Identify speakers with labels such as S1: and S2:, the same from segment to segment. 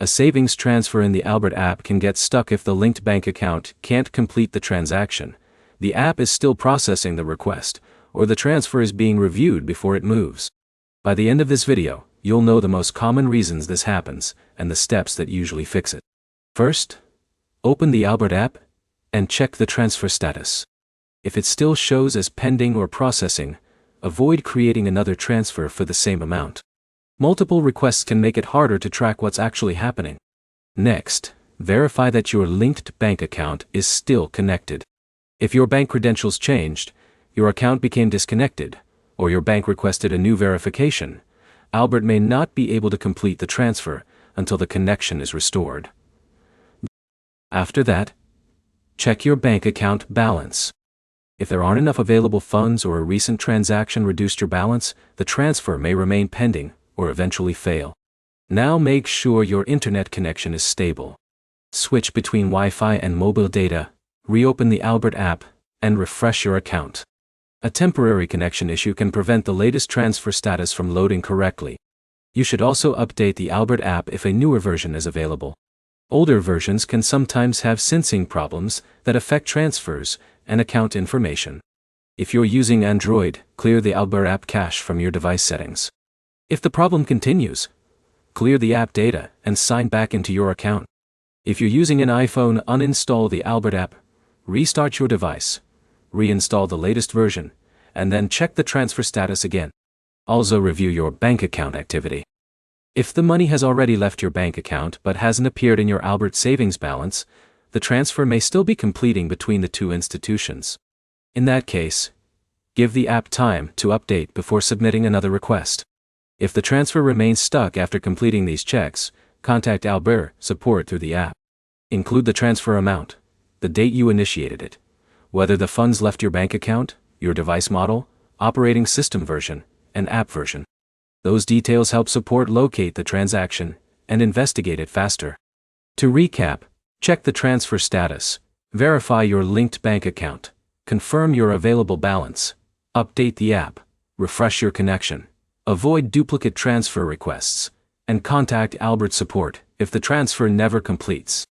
S1: A savings transfer in the Albert app can get stuck if the linked bank account can't complete the transaction, the app is still processing the request, or the transfer is being reviewed before it moves. By the end of this video, you'll know the most common reasons this happens and the steps that usually fix it. First, open the Albert app and check the transfer status. If it still shows as pending or processing, avoid creating another transfer for the same amount. Multiple requests can make it harder to track what's actually happening. Next, verify that your linked bank account is still connected. If your bank credentials changed, your account became disconnected, or your bank requested a new verification, Albert may not be able to complete the transfer until the connection is restored. After that, check your bank account balance. If there aren't enough available funds or a recent transaction reduced your balance, the transfer may remain pending or eventually fail. Now make sure your internet connection is stable. Switch between Wi-Fi and mobile data, reopen the Albert app, and refresh your account. A temporary connection issue can prevent the latest transfer status from loading correctly. You should also update the Albert app if a newer version is available. Older versions can sometimes have syncing problems that affect transfers and account information. If you're using Android, clear the Albert app cache from your device settings. If the problem continues, clear the app data and sign back into your account. If you're using an iPhone, uninstall the Albert app, restart your device, reinstall the latest version, and then check the transfer status again. Also review your bank account activity. If the money has already left your bank account but hasn't appeared in your Albert savings balance, the transfer may still be completing between the two institutions. In that case, give the app time to update before submitting another request. If the transfer remains stuck after completing these checks, contact Albert support through the app. Include the transfer amount, the date you initiated it, whether the funds left your bank account, your device model, operating system version, and app version. Those details help support locate the transaction and investigate it faster. To recap, check the transfer status, verify your linked bank account, confirm your available balance, update the app, refresh your connection, avoid duplicate transfer requests, and contact Albert support if the transfer never completes.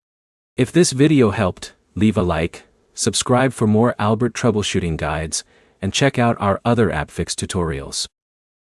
S1: If this video helped, leave a like, subscribe for more Albert troubleshooting guides, and check out our other app fix tutorials.